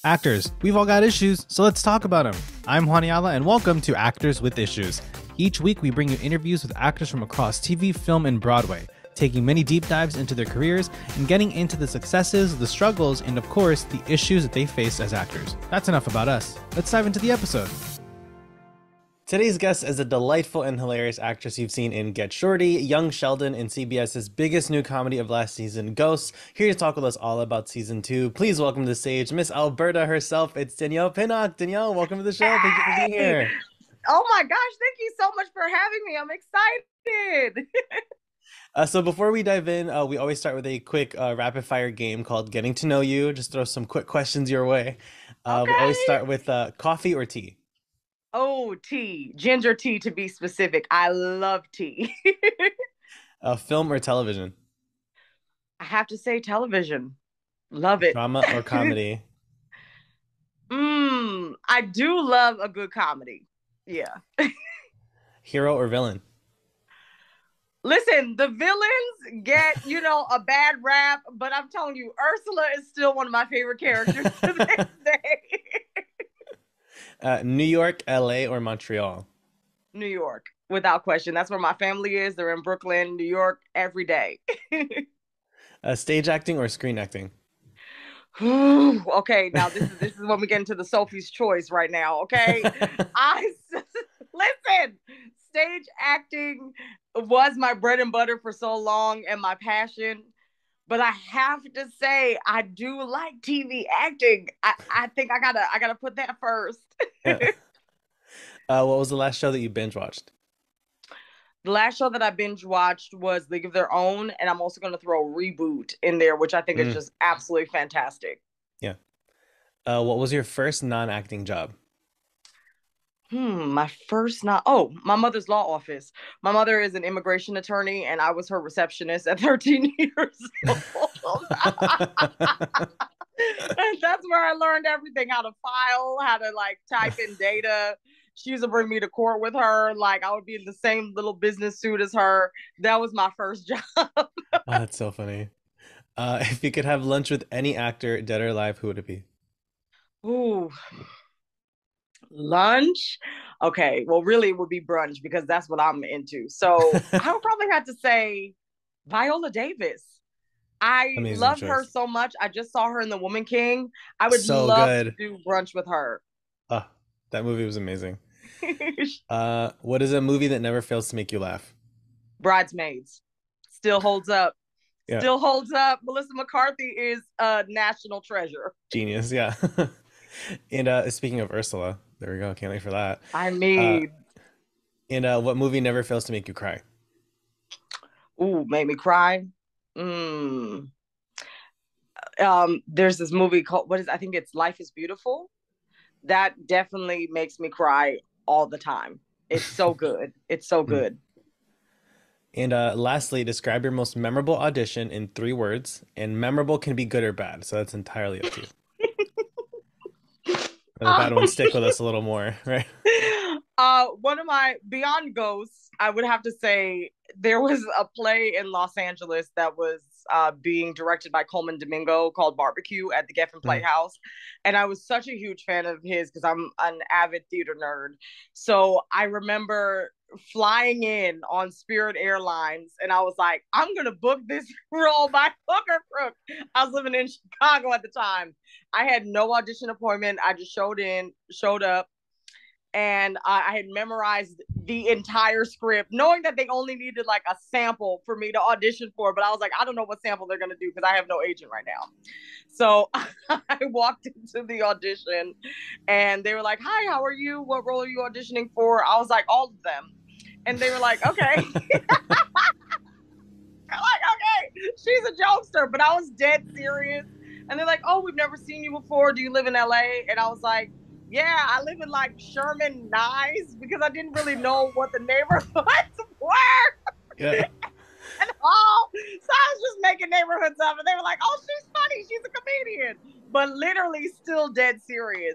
Actors, we've all got issues, so let's talk about them. I'm Juaniala, and welcome to Actors with Issues. Each week, we bring you interviews with actors from across TV, film, and Broadway, taking many deep dives into their careers and getting into the successes, the struggles, and of course, the issues that they face as actors. That's enough about us. Let's dive into the episode. Today's guest is a delightful and hilarious actress you've seen in Get Shorty, Young Sheldon, and CBS's biggest new comedy of last season, Ghosts. Here to talk with us all about season 2. Please welcome to the stage Miss Alberta herself. It's Danielle Pinnock. Danielle, welcome to the show. Thank you for being here. Oh my gosh, thank you so much for having me. I'm excited. So before we dive in, we always start with a quick rapid fire game called Getting to Know You. Just throw some quick questions your way. We always Okay. start with coffee or tea? Oh, tea. Ginger tea to be specific. I love tea. Film or television? I have to say television. Love it. Drama or comedy? I do love a good comedy. Yeah. Hero or villain? Listen, the villains get, a bad rap, but I'm telling you, Ursula is still one of my favorite characters to this day. New York, LA, or Montreal? New York, without question. That's where my family is. They're in Brooklyn, New York, every day. Stage acting or screen acting? Okay, now this is when we get into the Sophie's Choice right now. Okay, I listen. Stage acting was my bread and butter for so long, and my passion. But I have to say, I do like TV acting. I think I gotta put that first. Yeah. What was the last show that you binge watched? The last show that I binge watched was League of Their Own, and I'm also going to throw Reboot in there, which I think is Mm, just absolutely fantastic. yeah. What was your first non-acting job? My first not oh, my mother's law office. My mother is an immigration attorney, and I was her receptionist at 13 years old. And that's where I learned everything, how to file, how to like type in data. She used to bring me to court with her. Like I would be in the same little business suit as her. That was my first job. Oh, that's so funny. If you could have lunch with any actor, dead or alive, who would it be? Ooh, lunch. Okay, well, really, it would be brunch because that's what I'm into. So I would probably have to say Viola Davis. I Amazing love her choice. so much. I just saw her in The Woman King. I would So love to good. do brunch with her. Ah, that movie was amazing. What is a movie that never fails to make you laugh? Bridesmaids still holds up. Yeah, Still holds up. Melissa McCarthy is a national treasure. genius. Yeah. And speaking of Ursula, there we go. Can't wait for that. I Uh, mean, and what movie never fails to make you cry? ooh, made me cry. Mm. There's this movie called what is I think it's Life is Beautiful. That definitely makes me cry all the time. It's so good. It's so Hmm. good. And lastly, describe your most memorable audition in 3 words. And memorable can be good or bad, so that's entirely up to you. And the bad Um, ones stick with us a little more, right? one of my Beyond Ghosts, I would have to say there was a play in Los Angeles that was being directed by Coleman Domingo called Barbecue at the Geffen Mm. Playhouse. And I was such a huge fan of his because I'm an avid theater nerd. So I remember flying in on Spirit Airlines and I was like, I'm going to book this role by hook or crook. I was living in Chicago at the time. I had no audition appointment. I just showed up, and I had memorized the entire script, knowing that they only needed like a sample for me to audition for. But I was like, I don't know what sample they're gonna do because I have no agent right now. So I walked into the audition, and they were like, "Hi, how are you? What role are you auditioning for?" I was like, "All of them," and they were like, "Okay." Like, okay, she's a jokester, but I was dead serious. And they're like, oh, we've never seen you before. Do you live in LA? And I was like, yeah, I live in like Sherman Nice because I didn't really know what the neighborhoods were Yeah. and all. So I was just making neighborhoods up. And they were like, oh, she's funny. She's a comedian. But literally still dead serious.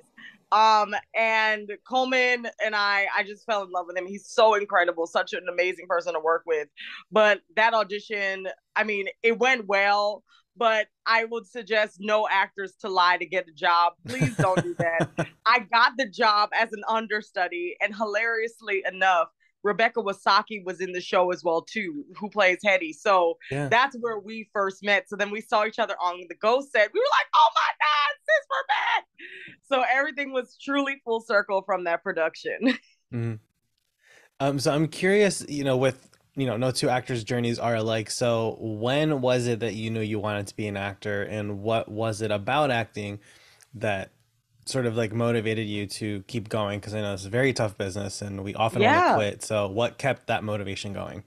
And Coleman and I just fell in love with him. He's so incredible, such an amazing person to work with. But that audition, I mean, it went well, but I would suggest no actors to lie to get a job. Please don't do that. I got the job as an understudy, and hilariously enough, Rebecca Wasaki was in the show as well too, who plays Hetty. So Yeah. that's where we first met. So then we saw each other on the Ghost set. We were like, "Oh my God, sis, we're back!" So everything was truly full circle from that production. Mhm. So I'm curious, with no two actors' journeys are alike. So when was it that you knew you wanted to be an actor, and what was it about acting that sort of like motivated you to keep going? Because I know it's a very tough business, and we often want to Yeah. quit. So what kept that motivation going?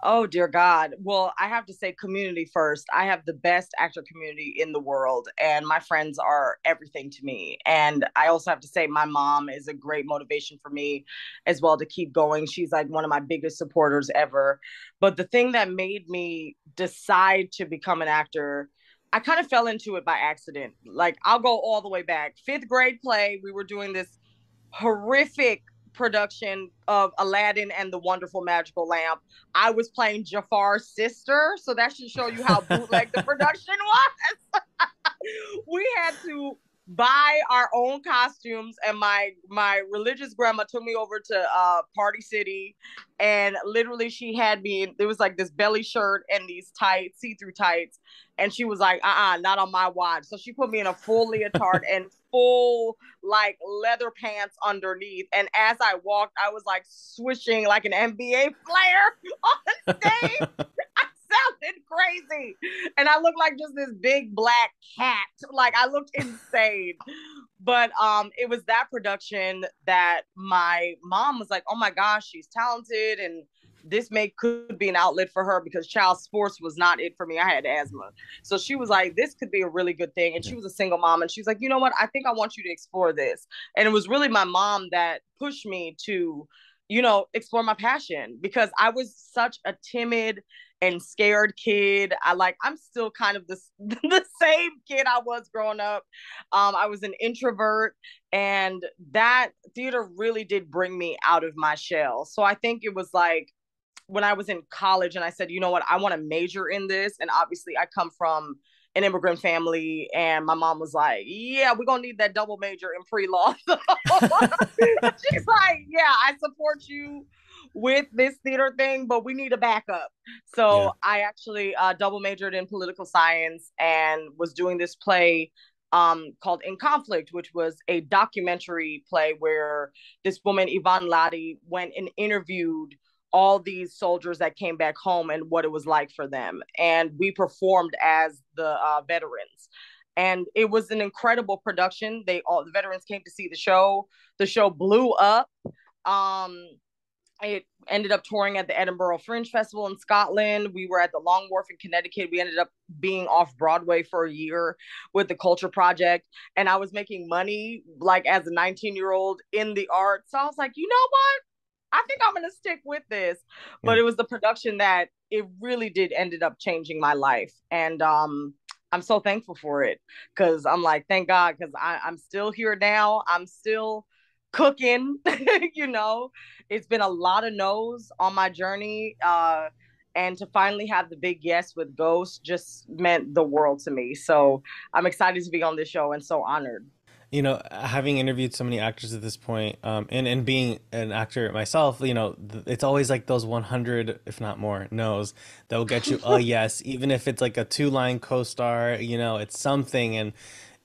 Oh dear God. Well, I have to say community first. I have the best actor community in the world, and my friends are everything to me. And I also have to say my mom is a great motivation for me as well to keep going. She's like one of my biggest supporters ever. But the thing that made me decide to become an actor, I kind of fell into it by accident. Like I'll go all the way back. Fifth grade play, we were doing this horrific production of Aladdin and the Wonderful Magical Lamp. I was playing Jafar's sister, so that should show you how bootleg the production was. We had to buy our own costumes, and my religious grandma took me over to Party City, and literally she had me, there was like this belly shirt and these tights, see-through tights, and she was like, not on my watch. So she put me in a full leotard and full like leather pants underneath, and as I walked I was like swishing like an NBA player on stage. I sounded crazy. And I looked like just this big black cat. Like I looked insane. But it was that production that my mom was like, "Oh my gosh, she's talented and this may could be an outlet for her," because child sports was not it for me. I had asthma. So she was like, "This could be a really good thing." And she was a single mom, and she was like, "You know what? I think I want you to explore this." And it was really my mom that pushed me to, explore my passion, because I was such a timid and scared kid. I'm still kind of the same kid I was growing up. I was an introvert, and that theater really did bring me out of my shell. So I think it was like when I was in college and I said, "You know what, I want to major in this." And obviously I come from an immigrant family, and my mom was like, "Yeah, we're gonna need that double major in pre-law." She's like, "Yeah, I support you with this theater thing, but we need a backup." Yeah. So I actually double majored in political science and was doing this play called In Conflict, which was a documentary play where this woman, Yvonne Lottie, went and interviewed all these soldiers that came back home and what it was like for them. And we performed as the veterans. And it was an incredible production. The veterans came to see the show. The show blew up. Um, it ended up touring at the Edinburgh Fringe Festival in Scotland. We were at the Long Wharf in Connecticut. We ended up being off Broadway for a year with the Culture Project. And I was making money like as a 19-year-old in the arts. So I was like, you know what? I think I'm gonna stick with this. But Yeah. it was the production that it really did ended up changing my life. And I'm so thankful for it, because I'm like, thank God, because I'm still here now. I'm still cooking. you know, it's been a lot of no's on my journey. And to finally have the big yes with Ghost just meant the world to me. So I'm excited to be on this show and so honored. Having interviewed so many actors at this point, and being an actor myself, it's always like those 100, if not more, no's that will get you a yes, even if it's like a two-line co-star, it's something, and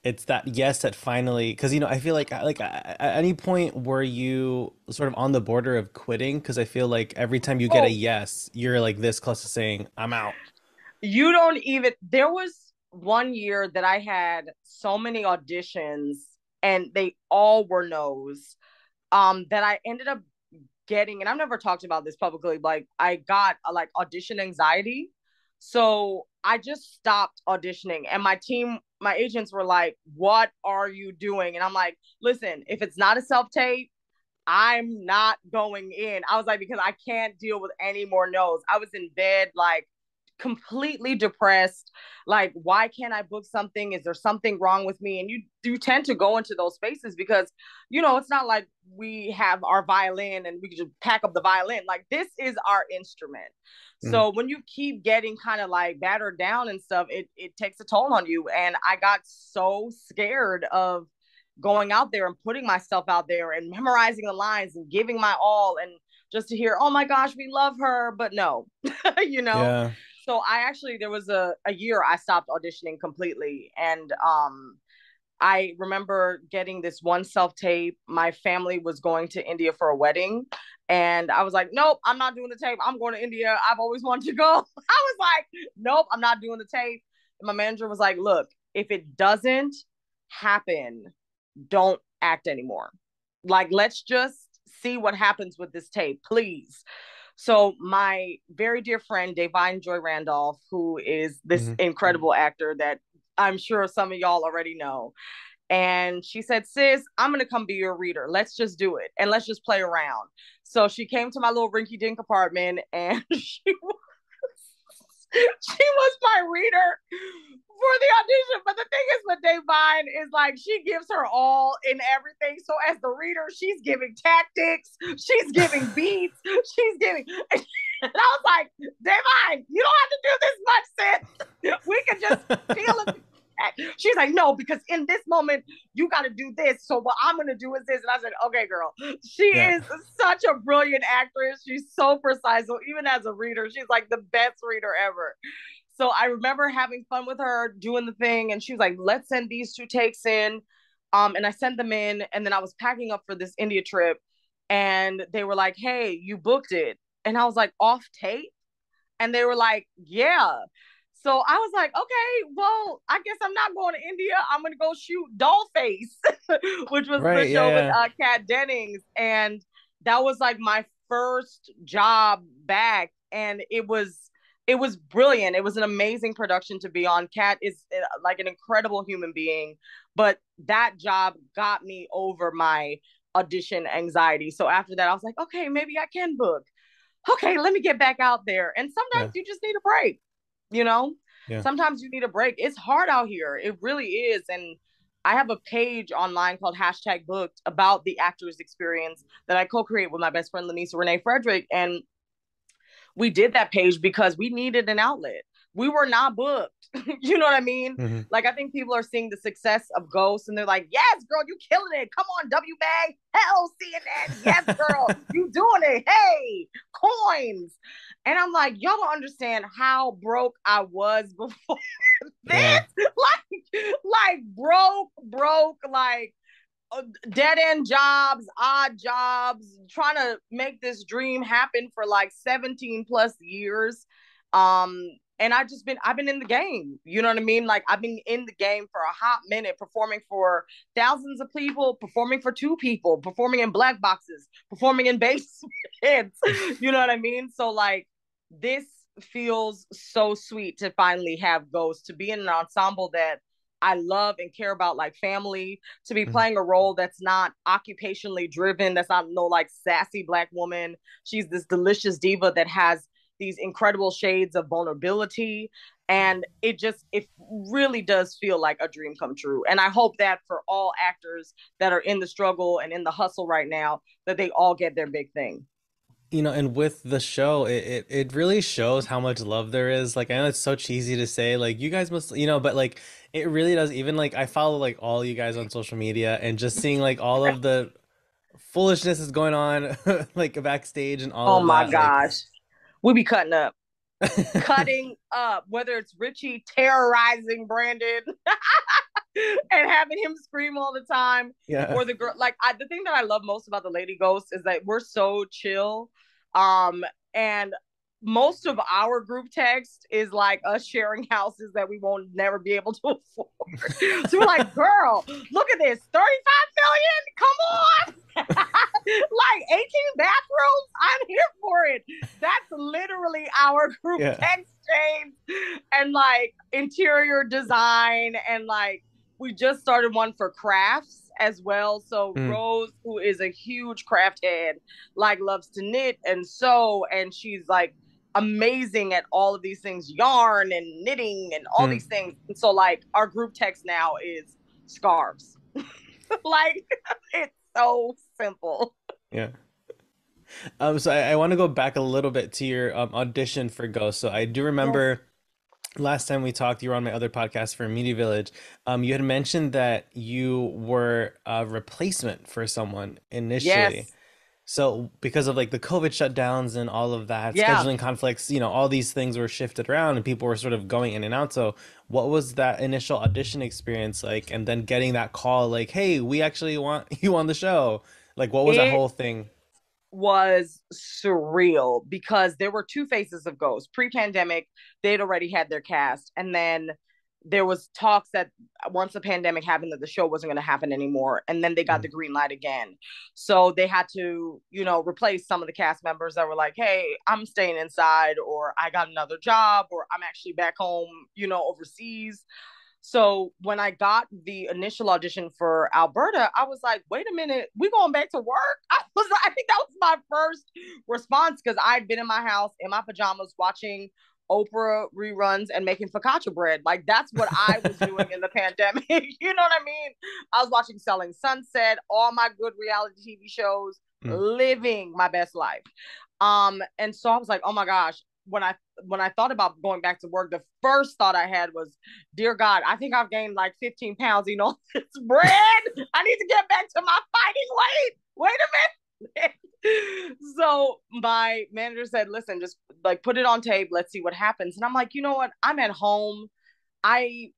it's that yes that finally, because I feel like at any point were you sort of on the border of quitting? Because I feel like every time you get a Oh, yes, you're like this close to saying I'm out. you don't even, there was one year that I had so many auditions and they all were no's, that I ended up getting, and I've never talked about this publicly, like I got like audition anxiety. So I just stopped auditioning, and my agents were like, "What are you doing?" And I'm like, "Listen, if it's not a self-tape, I'm not going in." I was like, because I can't deal with any more no's. I was in bed like completely depressed. Like, why can't I book something? Is there something wrong with me? And you do tend to go into those spaces because, it's not like we have our violin and we can just pack up the violin. Like, this is our instrument. Mm. So when you keep getting kind of like battered down and stuff, it takes a toll on you. And I got so scared of going out there and putting myself out there and memorizing the lines and giving my all, and just to hear, oh my gosh, we love her, but no, you know. Yeah. So there was a year I stopped auditioning completely, and I remember getting this one self tape. My family was going to India for a wedding, and I was like, nope, I'm not doing the tape. I'm going to India. I've always wanted to go. I was like, nope, I'm not doing the tape. And my manager was like, look, if it doesn't happen, don't act anymore. Like, let's just see what happens with this tape, please. So my very dear friend, Davine Joy Randolph, who is this Mm-hmm. incredible actor that I'm sure some of y'all already know. And she said, sis, I'm going to come be your reader. Let's just do it. And let's just play around. So she came to my little rinky dink apartment, and she was my reader for the audition. But the thing is with Davine is like she gives her all in everything. So as the reader, she's giving tactics, she's giving beats, she's giving. And I was like, Davine, you don't have to do this much, sis. We can just feel it. She's like, no, because in this moment you got to do this. So what I'm gonna do is this. And I said, okay, girl. She is such a brilliant actress. She's so precise. So even as a reader, she's like the best reader ever. So I remember having fun with her doing the thing, and she was like, let's send these 2 takes in. And I sent them in, and then I was packing up for this India trip, and they were like, hey, you booked it. And I was like, off tape? And they were like, yeah. So I was like, okay, well, I guess I'm not going to India. I'm going to go shoot Dollface, which was the Right. show with Yeah. Kat Dennings. And that was like my first job back. And it was brilliant. It was an amazing production to be on. Kat is like an incredible human being, but that job got me over my audition anxiety. So after that, I was like, okay, maybe I can book. Okay, let me get back out there. And sometimes Yeah. you just need a break, you know? Yeah. Sometimes you need a break. It's hard out here. It really is. And I have a page online called #booked about the actor's experience that I co-create with my best friend Lanisa Renee Frederick. And we did that page because we needed an outlet. We were not booked. You know what I mean? Mm-hmm. Like, I think people are seeing the success of Ghost and they're like, yes, girl, you killing it. Come on, W Bag. Hell, CNN. Yes, girl, you doing it. Hey, coins. And I'm like, y'all don't understand how broke I was before this. Yeah. Like broke, like dead end jobs, odd jobs, trying to make this dream happen for like 17 plus years. And I've been in the game. You know what I mean? Like, I've been in the game for a hot minute, performing for thousands of people, performing for 2 people, performing in black boxes, performing in basements. You know what I mean? So like, this feels so sweet to finally have Ghost, to be in an ensemble that I love and care about, like family, to be Mm-hmm. playing a role that's not occupationally driven, that's not no like sassy black woman. She's this delicious diva that has these incredible shades of vulnerability. And it really does feel like a dream come true. And I hope that for all actors that are in the struggle and in the hustle right now, that they all get their big thing. And with the show, it really shows how much love there is. Like, I know it's so cheesy to say, like, you guys must, but like, it really does. Even like, I follow like all you guys on social media, and just seeing like all of the foolishness is going on, like backstage and all Oh of my that. Like, gosh. We be cutting up, whether it's Richie terrorizing Brandon and having him scream all the time, yeah. or the girl. Like, the thing that I love most about the Lady Ghost is that we're so chill, and most of our group text is like us sharing houses that we won't never be able to afford. So we're like, girl, look at this, 35 million, come on. Like 18 bathrooms, I'm here for it. That's literally our group Yeah. text chain. And like interior design, and like we just started one for crafts as well. So Mm. Rose, who is a huge craft head, like loves to knit and sew, and she's like amazing at all of these things, yarn and knitting and all these things. And so like our group text now is scarves. Like it's so simple. Yeah. So I want to go back a little bit to your audition for Ghost. So I do Yes. remember last time we talked, you were on my other podcast for Media Village. You had mentioned that you were a replacement for someone initially. Yes. So because of like the COVID shutdowns and all of that, Yeah. scheduling conflicts, all these things were shifted around and people were sort of going in and out. So what was that initial audition experience like? And then getting that call like, hey, we actually want you on the show. Like, what was that It whole thing? was surreal because there were two faces of Ghost. Pre-pandemic, they'd already had their cast, and then there was talks that once the pandemic happened that the show wasn't going to happen anymore, and then they got the green light again. So they had to, replace some of the cast members that were like, hey, I'm staying inside, or I got another job, or I'm actually back home, overseas. So when I got the initial audition for Alberta, I was like, wait a minute, we going back to work? I think that was my first response because I'd been in my house in my pajamas watching Oprah reruns and making focaccia bread. Like that's what I was doing in the pandemic. You know what I mean? I was watching Selling Sunset, all my good reality TV shows, Mm. living my best life. And so I was like, oh my gosh, when I thought about going back to work, the first thought I had was, dear God, I think I've gained like 15 pounds, this bread. I need to get back to my fighting weight. Wait a minute. So my manager said, listen, just like put it on tape. Let's see what happens. And I'm like, you know what? I'm at home. I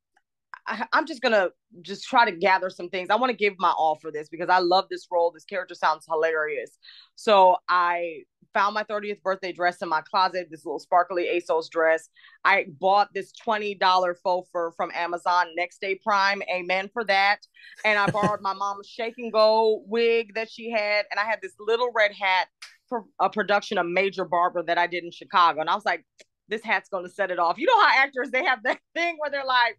I'm just gonna just try to gather some things. I want to give my all for this because I love this role. This character sounds hilarious. So I found my 30th birthday dress in my closet, this little sparkly ASOS dress. I bought this $20 faux fur from Amazon Next Day Prime. Amen for that. And I borrowed my mom's shake and go wig that she had. And I had this little red hat for a production of Major Barber that I did in Chicago. And I was like, this hat's going to set it off. You know how actors, they have that thing where they're like,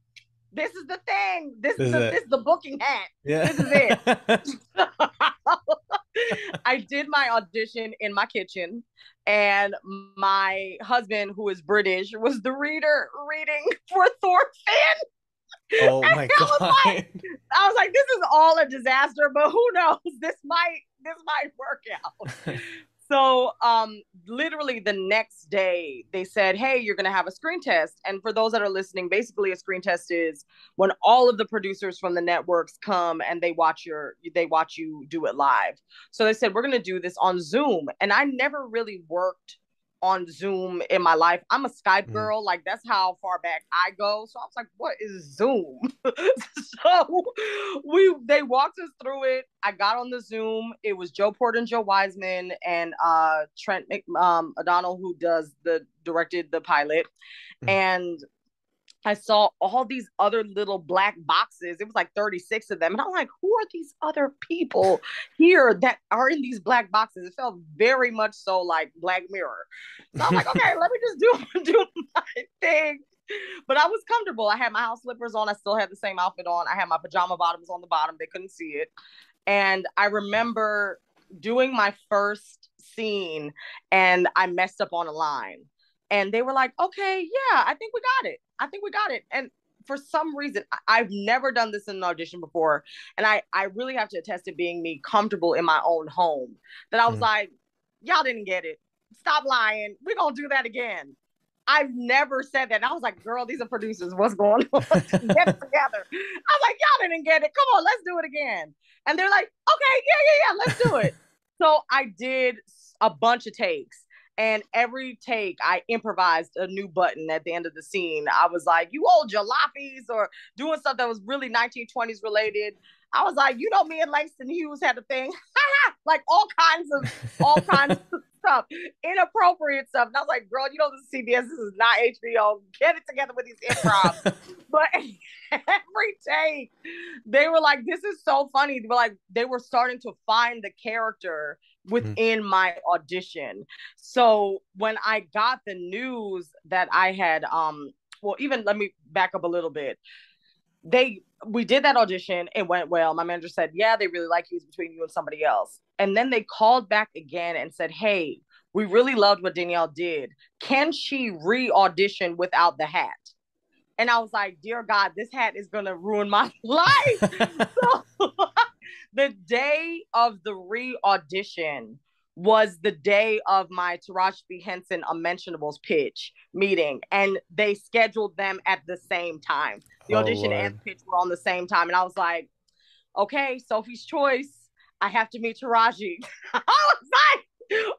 this is the thing. This This is is it. the booking hat. Yeah. This is it. I did my audition in my kitchen, and my husband, who is British, was the reader reading for Thorfinn. Oh And my God. I was like, this is all a disaster, but who knows? This might work out. So literally the next day they said, hey, you're going to have a screen test. And for those that are listening, basically a screen test is when all of the producers from the networks come and they watch you do it live. So they said, we're going to do this on Zoom. And I never really worked on Zoom in my life. I'm a Skype Mm. girl. Like that's how far back I go. So I was like, what is Zoom? So they walked us through it. I got on the Zoom. It was Joe Porter and Joe Wiseman and Trent O'Donnell, who directed the pilot. Mm. And I saw all these other little black boxes. It was like 36 of them. And I'm like, who are these other people here that are in these black boxes? It felt very much so like Black Mirror. So I'm like, okay, let me just do my thing. But I was comfortable. I had my house slippers on. I still had the same outfit on. I had my pajama bottoms on the bottom. They couldn't see it. And I remember doing my first scene and I messed up on a line. And they were like, okay, yeah, I think we got it. I think we got it. And for some reason, I've never done this in an audition before. And I really have to attest to being me comfortable in my own home. That I was Mm. like, y'all didn't get it. Stop lying. We're going to do that again. I've never said that. And I was like, girl, these are producers. What's going on? Get it together. I was like, y'all didn't get it. Come on, let's do it again. And they're like, okay, yeah, let's do it. So I did a bunch of takes. And every take, I improvised a new button at the end of the scene. I was like, you old jalopies, or doing stuff that was really 1920s related. I was like, me and Langston Hughes had a thing. Like all kinds of stuff, inappropriate stuff. And I was like, girl, this is CBS. This is not HBO. Get it together with these improv. But every take, they were like, this is so funny. They were starting to find the character within my audition. So when I got the news that I had, even let me back up a little bit. We did that audition. It went well. My manager said, yeah, they really like you. It's between you and somebody else. And then they called back again and said, hey, we really loved what Danielle did. Can she re-audition without the hat? And I was like, dear God, this hat is going to ruin my life. So the day of the re-audition was the day of my Taraji B. Henson Unmentionables pitch meeting. And they scheduled them at the same time. The audition and the pitch were on the same time. And I was like, okay, Sophie's choice. I have to meet Taraji.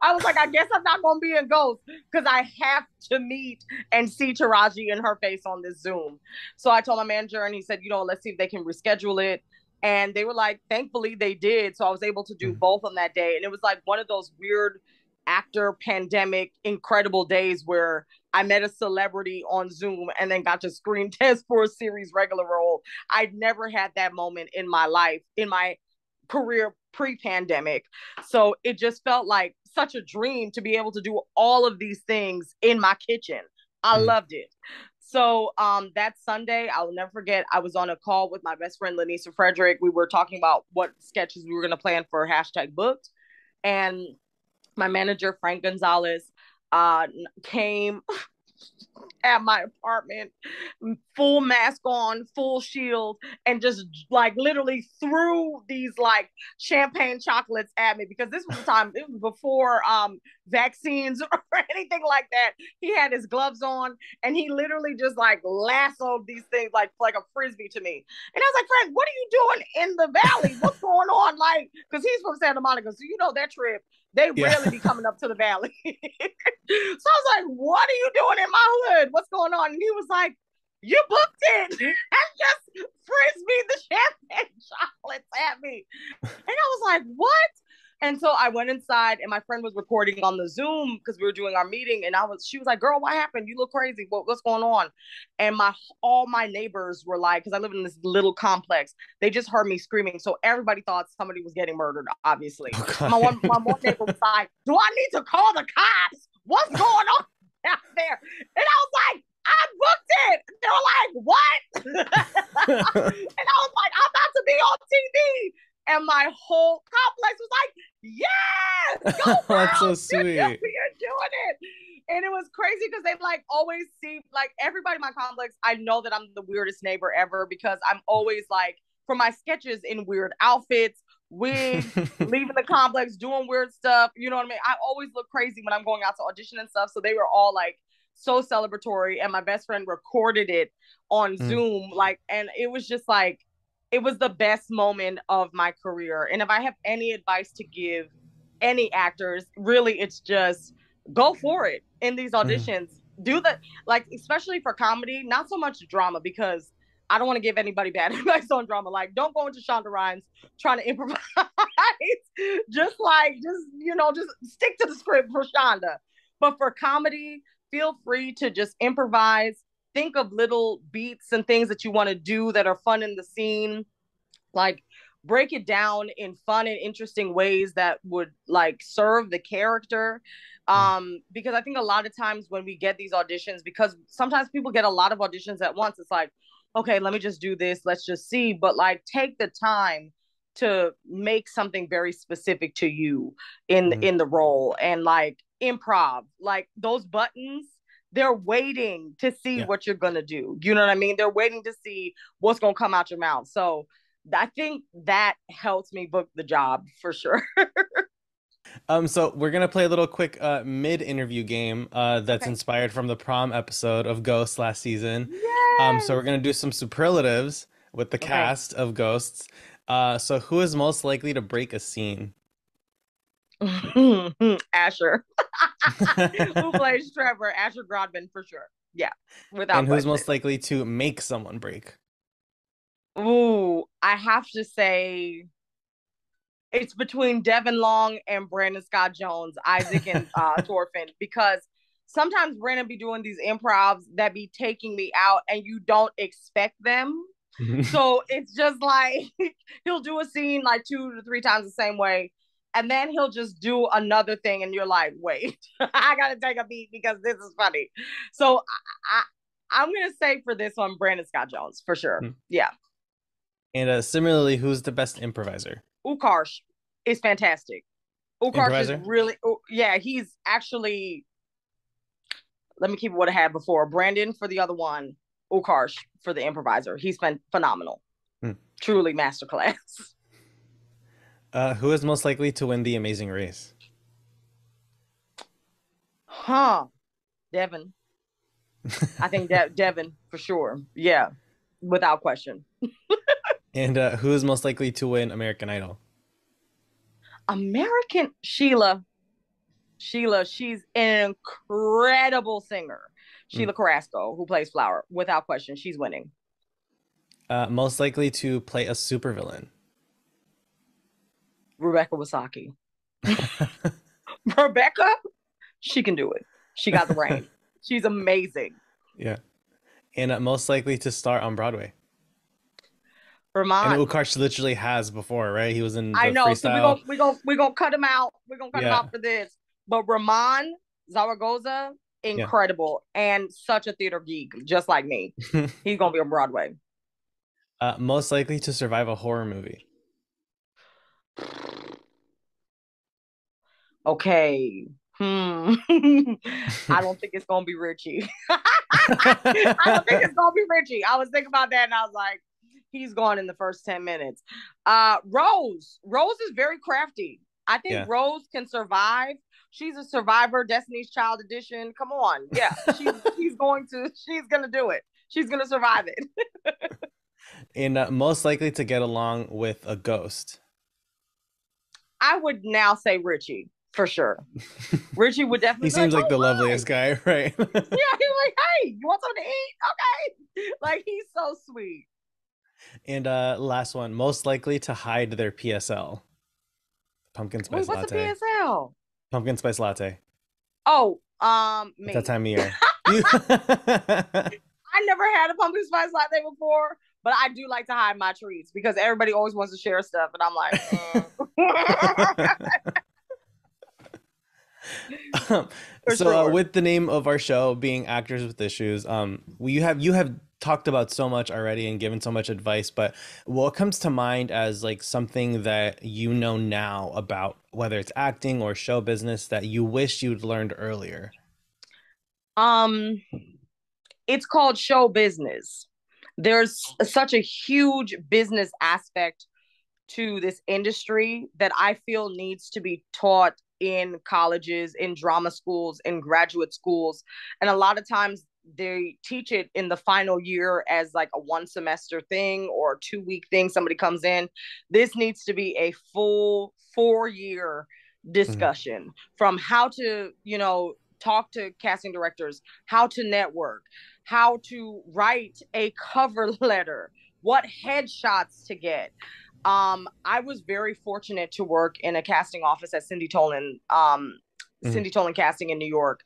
I was like, I guess I'm not going to be in Ghost because I have to meet and see Taraji and her face on this Zoom. So I told my manager and he said, let's see if they can reschedule it. And they were like, thankfully they did. So I was able to do both on that day. And it was like one of those weird actor pandemic incredible days where I met a celebrity on Zoom and then got to screen test for a series regular role. I'd never had that moment in my life, in my career pre-pandemic. So it just felt like such a dream to be able to do all of these things in my kitchen. I loved it. So that Sunday, I will never forget, I was on a call with my best friend, Lanisa Frederick. We were talking about what sketches we were going to plan for #booked. And my manager, Frank Gonzalez, came at my apartment, full mask on, full shield, and just like literally threw these like champagne chocolates at me because this was the time, it was before vaccines or anything like that. He had his gloves on and he literally just like lassoed these things like a frisbee to me. And I was like, Frank, what are you doing in the valley? What's going on? Like, because he's from Santa Monica, so that trip they rarely be coming up to the valley. So I was like, what are you doing in my hood? What's going on? And he was like, you booked it. And just frisbee the champagne chocolates at me. And I was like, what? And so I went inside and my friend was recording on the Zoom because we were doing our meeting. And she was like, girl, what happened? You look crazy. What's going on? And all my neighbors were like, because I live in this little complex, they just heard me screaming. So everybody thought somebody was getting murdered, obviously. Okay. My one neighbor was like, do I need to call the cops? What's going on out there? And I was like, I booked it. They were like, what? And I was like, I'm about to be on TV. And my whole complex was like, yes, go girl. That's so sweet. You're doing it. And it was crazy because they like always see, like everybody in my complex, I know that I'm the weirdest neighbor ever because I'm always like, for my sketches in weird outfits, wigs, leaving the complex, doing weird stuff. You know what I mean? I always look crazy when I'm going out to audition and stuff. So they were all like so celebratory. And my best friend recorded it on Zoom. Like, and it was just like, it was the best moment of my career. And if I have any advice to give any actors, really, it's just go for it in these auditions. Do the, like, especially for comedy, not so much drama, because I don't want to give anybody bad advice on drama. Like, don't go into Shonda Rhimes trying to improvise. just stick to the script for Shonda. But for comedy, feel free to just improvise. Think of little beats and things that you want to do that are fun in the scene. Like, break it down in fun and interesting ways that would like serve the character. Because I think a lot of times when we get these auditions, because sometimes people get a lot of auditions at once, it's like, okay, let me just do this. Let's just see. But like, take the time to make something very specific to you in the role, and like improv, like those buttons, they're waiting to see what you're going to do. You know what I mean? They're waiting to see what's going to come out your mouth. So I think that helps me book the job for sure. So we're going to play a little quick mid-interview game that's inspired from the prom episode of Ghosts last season. Yes! So we're going to do some superlatives with the cast of Ghosts. So who is most likely to break a scene? Asher. Who plays Trevor? Asher Grodman for sure. Yeah, without And who's question. most likely to make someone break? Ooh, I have to say it's between Devin Long and Brandon Scott Jones, Isaac and Thorfinn, because sometimes Brandon be doing these improvs that be taking me out and you don't expect them. So it's just like he'll do a scene like 2 to 3 times the same way. And then he'll just do another thing and you're like, wait, I got to take a beat because this is funny. So I'm going to say for this one, Brandon Scott Jones, for sure. Yeah. And similarly, who's the best improviser? Karsh is fantastic. Ukarsh is Improviser. really, yeah, he's actually, let me keep it what I had before. Brandon for the other one, Ukarsh for the improviser. He's been phenomenal. Hmm. Truly masterclass. Who is most likely to win the Amazing Race? Huh. Devin. I think that Devin for sure. Yeah. Without question. And who is most likely to win American Idol? American Sheila. Sheila, she's an incredible singer. Hmm. Sheila Carrasco, who plays Flower. Without question, she's winning. Most likely to play a supervillain? Rebecca Wasaki. Rebecca, she can do it. She got the range. She's amazing. Yeah. And most likely to star on Broadway? And Vermont. Ukarsh literally has before, right? He was in I the know. See, freestyle. we gonna cut him out. We're gonna cut him Yeah. out for this. But Ramon Zaragoza, Yeah. incredible and such a theater geek, just like me. He's gonna be on Broadway. Most likely to survive a horror movie? Okay. I don't think it's gonna be Richie. I don't think it's gonna be Richie. I was thinking about that and I was like, he's gone in the first 10 minutes. Rose. Rose is very crafty. I think Yeah. Rose can survive. She's a survivor, Destiny's Child edition. Come on. Yeah. She's gonna do it. She's gonna survive it. And most likely to get along with a ghost? I would now say Richie for sure. Richie would He definitely be like, seems like oh the hi. loveliest guy, right? Yeah, he's like, hey, you want something to eat? Okay. Like he's so sweet. And last one, most likely to hide their PSL? Pumpkin Wait, spice what's a latte. PSL? Pumpkin spice latte. Oh, It's that me. time of year. I never had a pumpkin spice latte before, but I do like to hide my treats because everybody always wants to share stuff, and I'm like, for So sure. with the name of our show being Actors with Issues, you have talked about so much already and given so much advice, but what comes to mind as like something that you know now about whether it's acting or show business that you wish you'd learned earlier? Um, it's called show business. There's such a huge business aspect to this industry that I feel needs to be taught in colleges, in drama schools, in graduate schools. And a lot of times they teach it in the final year as like a one semester thing or a 2 week thing. Somebody comes in. This needs to be a full 4 year Mhm. discussion from how to, talk to casting directors, how to network, how to write a cover letter, what headshots to get. I was very fortunate to work in a casting office at Mhm. Cindy Tolan Casting in New York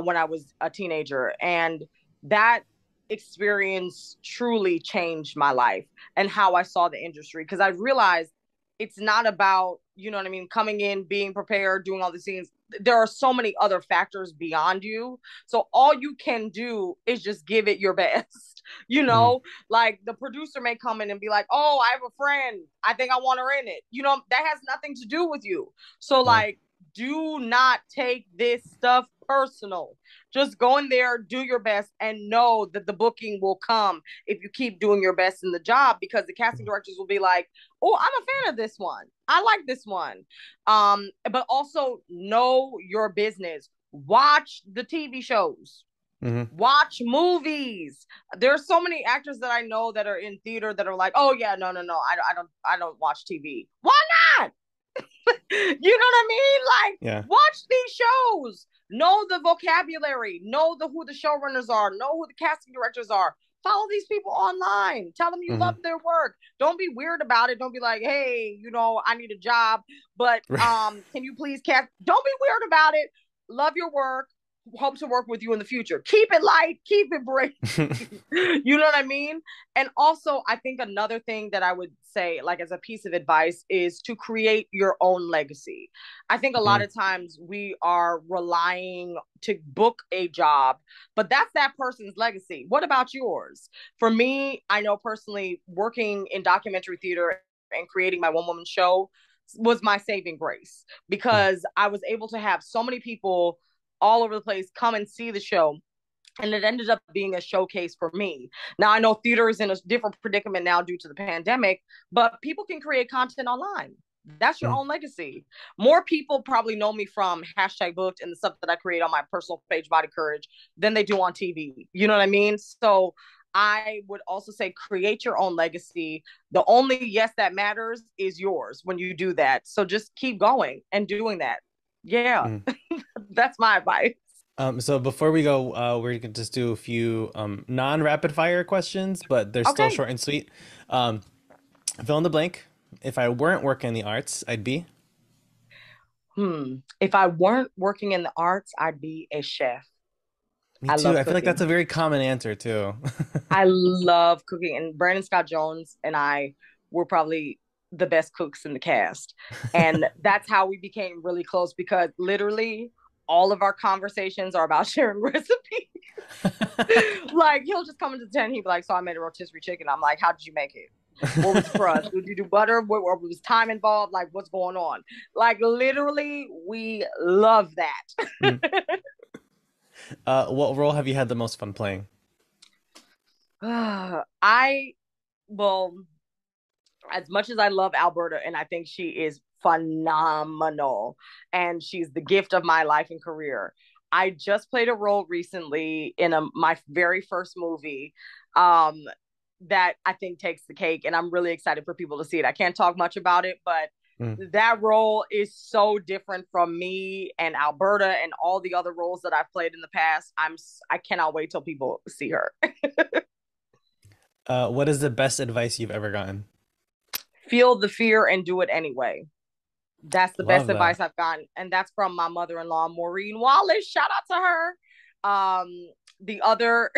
when I was a teenager, and that experience truly changed my life and how I saw the industry because I realized it's not about, you know what I mean, coming in, being prepared, doing all the scenes. There are so many other factors beyond you. So all you can do is just give it your best. You Mhm. know, like the producer may come in and be like, oh, I have a friend. I think I want her in it. That has nothing to do with you. So, Yeah. like, do not take this stuff personal. Just go in there, do your best, and know that the booking will come if you keep doing your best in the job because the casting directors will be like, oh, I'm a fan of this one. I like this one. But also know your business. Watch the TV shows, Mhm. watch movies. There's so many actors that I know that are in theater that are like, oh yeah, no, I don't watch TV. Why not? You know what I mean? Like, Yeah. watch these shows. Know the vocabulary. Know who the showrunners are. Know who the casting directors are. Follow these people online. Tell them you love Mhm. their work. Don't be weird about it. Don't be like, hey, I need a job, but can you please cast? Don't be weird about it. Love your work. Hope to work with you in the future. Keep it light. Keep it bright. You know what I mean? And also, I think another thing that I would say, like as a piece of advice, is to create your own legacy. I think a lot Mhm. of times we are relying to book a job, but that's that person's legacy. What about yours? For me, I know personally working in documentary theater and creating my one woman show, was my saving grace, because I was able to have so many people all over the place come and see the show. And it ended up being a showcase for me. Now, I know theater is in a different predicament now due to the pandemic, but people can create content online. That's your own legacy. More people probably know me from hashtag booked and the stuff that I create on my personal page, Body Courage, than they do on TV. You know what I mean? So I would also say create your own legacy. The only yes that matters is yours when you do that. So just keep going and doing that. Yeah, that's my advice. So before we go, we're gonna just do a few non-rapid fire questions, but they're still Okay. short and sweet. Um, Fill in the blank. If I weren't working in the arts, I'd be. If I weren't working in the arts, I'd be a chef. Me I too. love I feel like that's cooking. a very common answer too. I love cooking. And Brandon Scott Jones and I were probably the best cooks in the cast. And that's how we became really close, because literally all of our conversations are about sharing recipes. Like he'll just come into the tent, he'd be like, "So I made a rotisserie chicken." I'm like, "How did you make it? What was the crust? Did you do butter? What was time involved? Like, what's going on?" Like literally, we love Mm. that. What role have you had the most fun playing? I well, as much as I love Alberta, and I think she is phenomenal, and she's the gift of my life and career. I just played a role recently in my very first movie, um, that I think takes the cake, and I'm really excited for people to see it. I can't talk much about it, but Mm. that role is so different from me and Alberta and all the other roles that I've played in the past. I cannot wait till people see her. What is the best advice you've ever gotten? Feel the fear and do it anyway. That's the best Love that. advice I've gotten. And that's from my mother-in-law, Maureen Wallace. Shout out to her. The other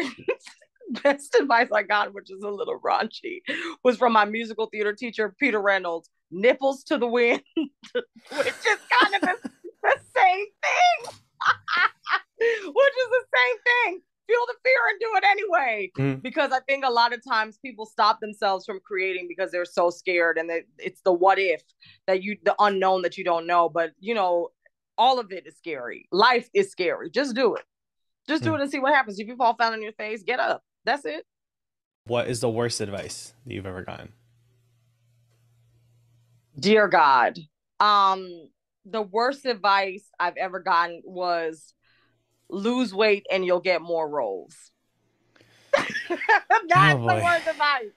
best advice I got, which is a little raunchy, was from my musical theater teacher, Peter Reynolds. Nipples to the wind, which is kind of the same thing. Which is the same thing. Feel the fear and do it anyway. Mm. Because I think a lot of times people stop themselves from creating because they're so scared, and it's the what if, the unknown that you don't know. But all of it is scary. Life is scary. Just do it. Just do Mm. it and see what happens. If you fall flat on your face, get up. That's it. What is the worst advice that you've ever gotten? Dear God. Um, the worst advice I've ever gotten was lose weight and you'll get more roles. Oh That's the boy. worst advice.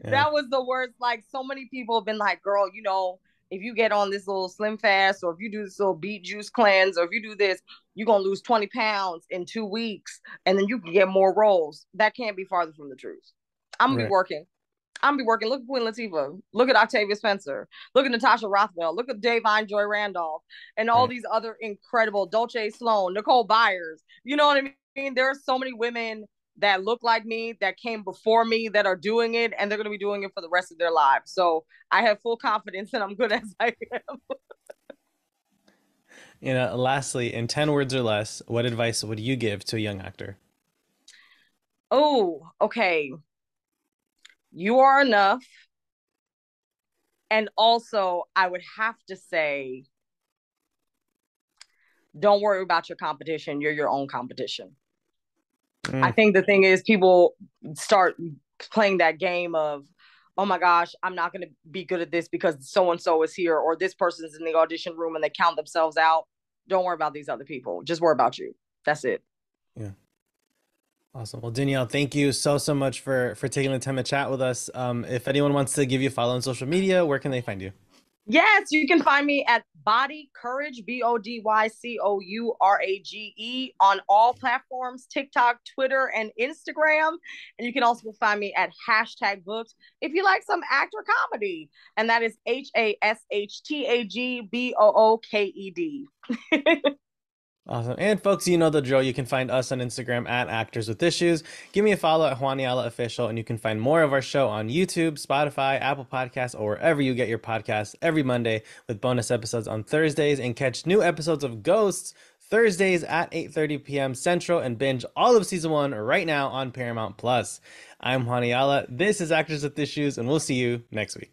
Yeah. That was the worst. Like, so many people have been like, "Girl, if you get on this little slim fast, or if you do this little beet juice cleanse, or if you do this, you're gonna lose 20 pounds in 2 weeks, and then you can get more roles." That can't be farther from the truth. I'm gonna be Right. working. I'm gonna be working. Look at Queen Latifah. Look at Octavia Spencer. Look at Natasha Rothwell. Look at Davine Joy Randolph and all Right. these other incredible Dolce Sloan, Nicole Byers. You know what I mean? There are so many women that look like me that came before me that are doing it, and they're gonna be doing it for the rest of their lives. So I have full confidence and I'm good as I am. Lastly, in 10 words or less, what advice would you give to a young actor? Oh, okay. You are enough. And also, I would have to say, don't worry about your competition. You're your own competition. I Mm. think the thing is, people start playing that game of, "Oh my gosh, I'm not going to be good at this because so and so is here, or this person's in the audition room," and they count themselves out. Don't worry about these other people. Just worry about you. That's it. Yeah. Awesome. Well, Danielle, thank you so much for taking the time to chat with us. If anyone wants to give you a follow on social media, where can they find you? Yes, you can find me at Body Courage, BODYCOURAGE, on all platforms, TikTok, Twitter, and Instagram. And you can also find me at hashtag booked if you like some actor comedy. And that is HASHTAGBOOKED. Awesome. And folks, you know the drill. You can find us on Instagram at Actors with Issues. Give me a follow at Juaniala Official, and you can find more of our show on YouTube, Spotify, Apple Podcasts, or wherever you get your podcasts every Monday, with bonus episodes on Thursdays, and catch new episodes of Ghosts Thursdays at 8:30 p.m. Central, and binge all of season 1 right now on Paramount Plus. I'm Juaniala. This is Actors with Issues, and we'll see you next week.